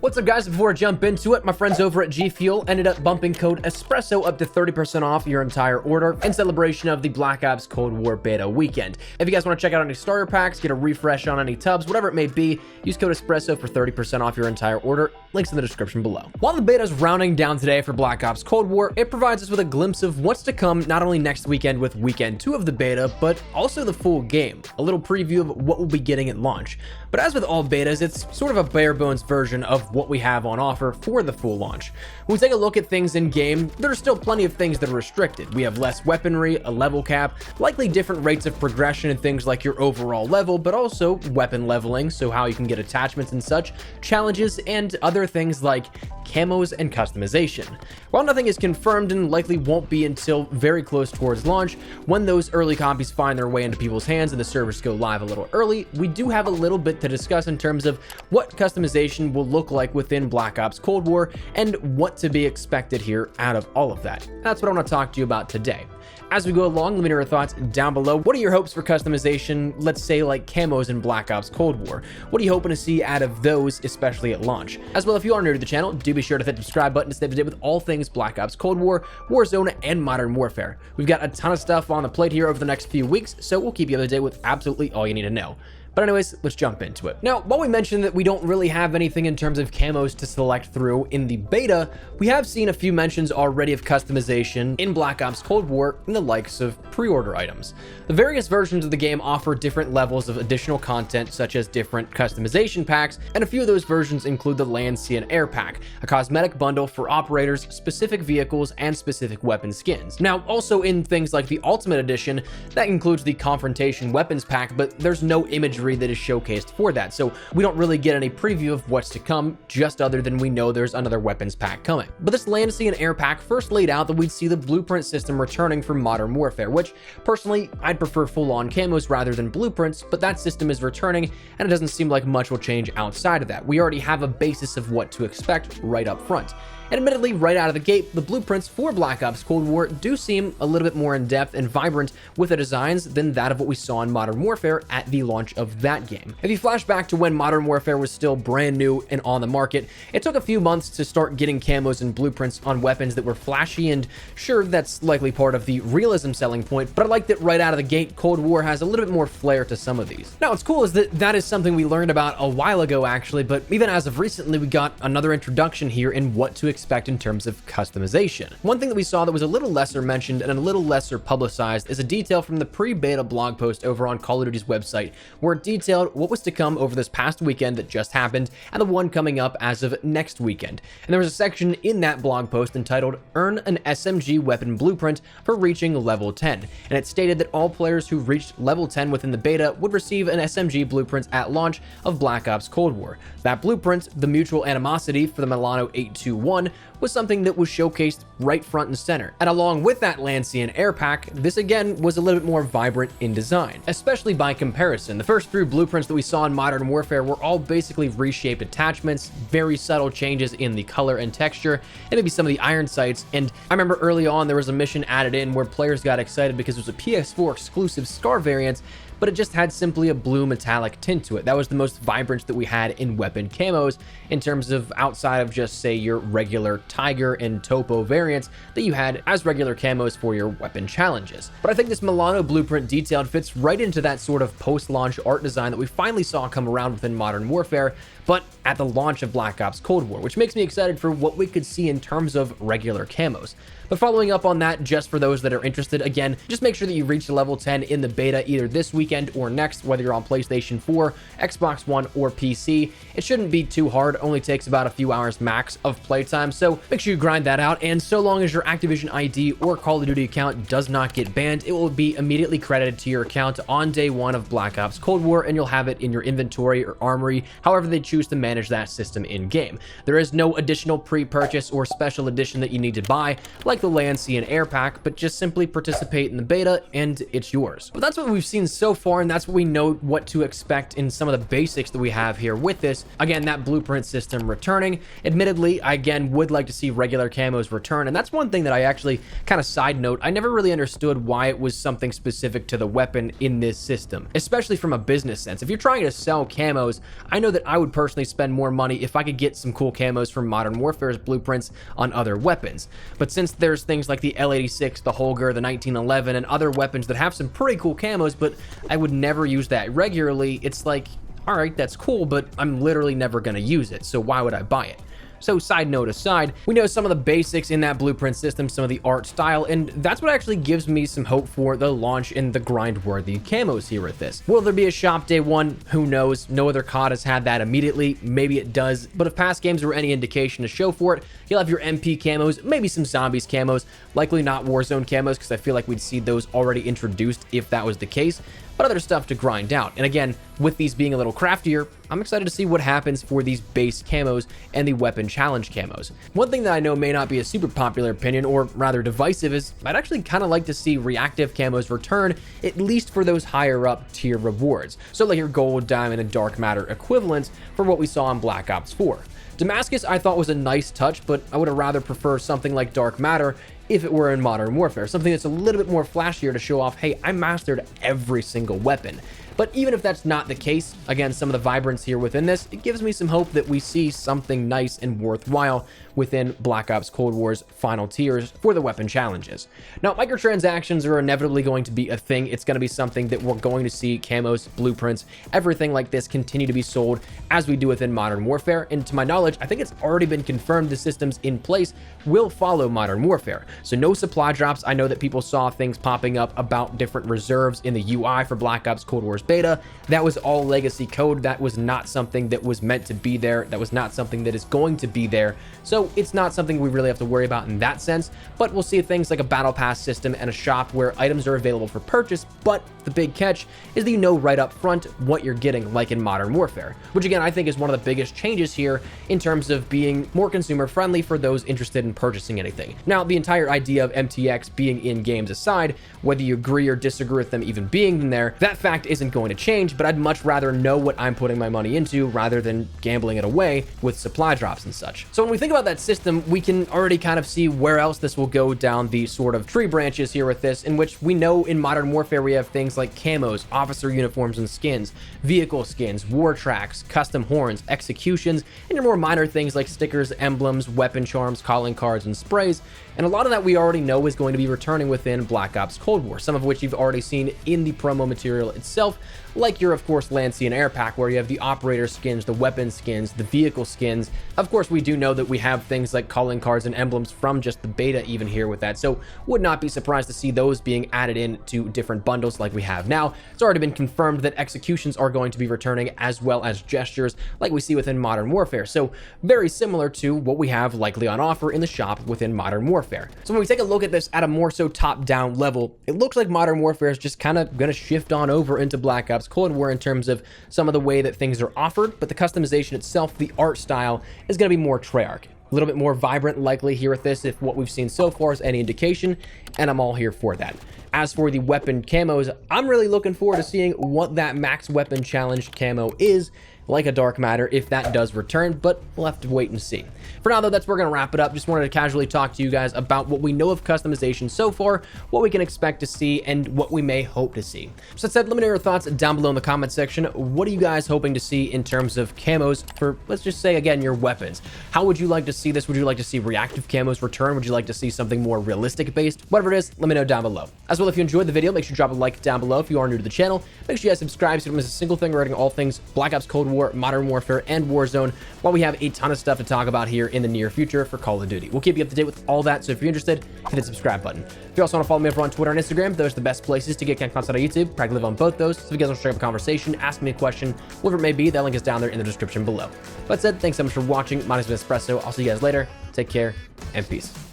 What's up, guys? Before I jump into it, my friends over at G Fuel ended up bumping code ESPRESSO up to 30% off your entire order in celebration of the Black Ops Cold War beta weekend. If you guys want to check out any starter packs, get a refresh on any tubs, whatever it may be, use code ESPRESSO for 30% off your entire order. Links in the description below. While the beta is rounding down today for Black Ops Cold War, it provides us with a glimpse of what's to come not only next weekend with weekend 2 of the beta, but also the full game. A little preview of what we'll be getting at launch. But as with all betas, it's sort of a bare bones version of what we have on offer for the full launch. When we take a look at things in game, there are still plenty of things that are restricted. We have less weaponry, a level cap, likely different rates of progression and things like your overall level, but also weapon leveling, so how you can get attachments and such, challenges, and other things like camos and customization. While nothing is confirmed and likely won't be until very close towards launch, when those early copies find their way into people's hands and the servers go live a little early, we do have a little bit to discuss in terms of what customization will look like within Black Ops Cold War and what to be expected here out of all of that. That's what I want to talk to you about today. As we go along, let me know your thoughts down below. What are your hopes for customization, let's say like camos in Black Ops Cold War? What are you hoping to see out of those, especially at launch? As well, if you are new to the channel, do be sure to hit the subscribe button to stay up to date with all things Black Ops Cold War, Warzone, and Modern Warfare. We've got a ton of stuff on the plate here over the next few weeks, so we'll keep you up to date with absolutely all you need to know. But anyways, let's jump into it. Now, while we mentioned that we don't really have anything in terms of camos to select through in the beta, we have seen a few mentions already of customization in Black Ops Cold War in the likes of pre-order items. The various versions of the game offer different levels of additional content, such as different customization packs, and a few of those versions include the Land, Sea, and Air pack, a cosmetic bundle for operators, specific vehicles, and specific weapon skins. Now, also in things like the Ultimate Edition, that includes the Confrontation Weapons pack, but there's no imagery that is showcased for that, so we don't really get any preview of what's to come, just other than we know there's another weapons pack coming. But this Land, Sea, and Air pack first laid out that we'd see the blueprint system returning for Modern Warfare, which personally I'd prefer full-on camos rather than blueprints, but that system is returning and it doesn't seem like much will change outside of that. We already have a basis of what to expect right up front. And admittedly, right out of the gate, the blueprints for Black Ops Cold War do seem a little bit more in-depth and vibrant with the designs than that of what we saw in Modern Warfare at the launch of that game. If you flash back to when Modern Warfare was still brand new and on the market, it took a few months to start getting camos and blueprints on weapons that were flashy, and sure, that's likely part of the realism selling point, but I like that right out of the gate, Cold War has a little bit more flair to some of these. Now, what's cool is that that is something we learned about a while ago, actually, but even as of recently, we got another introduction here in what to expect in terms of customization. One thing that we saw that was a little lesser mentioned and a little lesser publicized is a detail from the pre-beta blog post over on Call of Duty's website, where it detailed what was to come over this past weekend that just happened and the one coming up as of next weekend. And there was a section in that blog post entitled "Earn an SMG Weapon Blueprint for Reaching Level 10." And it stated that all players who reached level 10 within the beta would receive an SMG blueprint at launch of Black Ops Cold War. That blueprint, the Mutual Animosity for the Milano 821, was something that was showcased right front and center. And along with that Land, Sea, and Air pack, this again was a little bit more vibrant in design, especially by comparison. The first few blueprints that we saw in Modern Warfare were all basically reshaped attachments, very subtle changes in the color and texture, and maybe some of the iron sights. And I remember early on there was a mission added in where players got excited because it was a PS4 exclusive SCAR variant, but it just had simply a blue metallic tint to it. That was the most vibrant that we had in weapon camos in terms of outside of just say your regular Tiger and Topo variants that you had as regular camos for your weapon challenges. But I think this Milano blueprint detailed fits right into that sort of post-launch art design that we finally saw come around within Modern Warfare, but at the launch of Black Ops Cold War, which makes me excited for what we could see in terms of regular camos. But following up on that, just for those that are interested, again, just make sure that you reach level 10 in the beta either this weekend or next, whether you're on PlayStation 4, Xbox One, or PC. It shouldn't be too hard, only takes about a few hours max of playtime, so make sure you grind that out, and so long as your Activision ID or Call of Duty account does not get banned, it will be immediately credited to your account on day one of Black Ops Cold War, and you'll have it in your inventory or armory, however they choose to manage that system in-game. There is no additional pre-purchase or special edition that you need to buy, like like the Lancian Air Pack, but just simply participate in the beta and it's yours. But that's what we've seen so far, and that's what we know what to expect in some of the basics that we have here with this. Again, that blueprint system returning. Admittedly, I again would like to see regular camos return, and that's one thing that I actually kind of side note. I never really understood why it was something specific to the weapon in this system, especially from a business sense. If you're trying to sell camos, I know that I would personally spend more money if I could get some cool camos from Modern Warfare's blueprints on other weapons. But since there's things like the L86, the Holger, the 1911, and other weapons that have some pretty cool camos, but I would never use that regularly, it's like, all right, that's cool, but I'm literally never going to use it, so why would I buy it? So side note aside, we know some of the basics in that blueprint system, some of the art style, and that's what actually gives me some hope for the launch in the grind-worthy camos here with this. Will there be a shop day one? Who knows? No other COD has had that immediately. Maybe it does, but if past games were any indication to show for it, you'll have your MP camos, maybe some zombies camos, likely not Warzone camos, because I feel like we'd see those already introduced if that was the case, but other stuff to grind out. And again, with these being a little craftier, I'm excited to see what happens for these base camos and the weapon challenge camos. One thing that I know may not be a super popular opinion, or rather divisive, is I'd actually kind of like to see reactive camos return, at least for those higher up tier rewards. So like your gold, diamond, and dark matter equivalents for what we saw in Black Ops 4. Damascus I thought was a nice touch, but I would have rather preferred something like dark matter if it were in Modern Warfare, something that's a little bit more flashier to show off, hey, I mastered every single weapon. But even if that's not the case, again, some of the vibrance here within this, it gives me some hope that we see something nice and worthwhile within Black Ops Cold War's final tiers for the weapon challenges. Now, microtransactions are inevitably going to be a thing. It's going to be something that we're going to see camos, blueprints, everything like this continue to be sold as we do within Modern Warfare. And to my knowledge, I think it's already been confirmed the systems in place will follow Modern Warfare. So no supply drops. I know that people saw things popping up about different reserves in the UI for Black Ops Cold War's beta. That was all legacy code. That was not something that was meant to be there. That was not something that is going to be there. So it's not something we really have to worry about in that sense, but we'll see things like a battle pass system and a shop where items are available for purchase. But the big catch is that you know right up front what you're getting, like in Modern Warfare, which again, I think is one of the biggest changes here in terms of being more consumer friendly for those interested in purchasing anything. Now, the entire idea of MTX being in games aside, whether you agree or disagree with them even being in there, that fact isn't going to change, but I'd much rather know what I'm putting my money into rather than gambling it away with supply drops and such. So when we think about that system, we can already kind of see where else this will go down the sort of tree branches here with this, in which we know in Modern Warfare we have things like camos, officer uniforms and skins, vehicle skins, war tracks, custom horns, executions, and your more minor things like stickers, emblems, weapon charms, calling cards, and sprays. And a lot of that we already know is going to be returning within Black Ops Cold War, some of which you've already seen in the promo material itself, like your, of course, Lancian Air Pack, where you have the operator skins, the weapon skins, the vehicle skins. Of course, we do know that we have things like calling cards and emblems from just the beta even here with that, so would not be surprised to see those being added in to different bundles like we have now. It's already been confirmed that executions are going to be returning, as well as gestures like we see within Modern Warfare, so very similar to what we have likely on offer in the shop within Modern Warfare. So when we take a look at this at a more so top-down level, it looks like Modern Warfare is just kind of going to shift on over into Black Ops Cold War in terms of some of the way that things are offered, but the customization itself, the art style, is going to be more Treyarch. A little bit more vibrant likely here with this, if what we've seen so far is any indication, and I'm all here for that. As for the weapon camos, I'm really looking forward to seeing what that max weapon challenge camo is, like a dark matter, if that does return, but we'll have to wait and see. For now, though, that's where we're going to wrap it up. Just wanted to casually talk to you guys about what we know of customization so far, what we can expect to see, and what we may hope to see. So that said, let me know your thoughts down below in the comment section. What are you guys hoping to see in terms of camos for, let's just say, again, your weapons? How would you like to see this? Would you like to see reactive camos return? Would you like to see something more realistic based? Whatever it is, let me know down below. As well, if you enjoyed the video, make sure to drop a like down below. If you are new to the channel, make sure you guys subscribe so you don't miss a single thing regarding all things Black Ops Cold War, Modern Warfare, and Warzone, while we have a ton of stuff to talk about here in the near future for Call of Duty. We'll keep you up to date with all that, so if you're interested, hit the subscribe button. If you also want to follow me over on Twitter and Instagram, those are the best places to get content on YouTube. Practically live on both those, so if you guys want to straight up a conversation, ask me a question, whatever it may be, that link is down there in the description below. That said, thanks so much for watching. My name is Espresso. I'll see you guys later. Take care, and peace.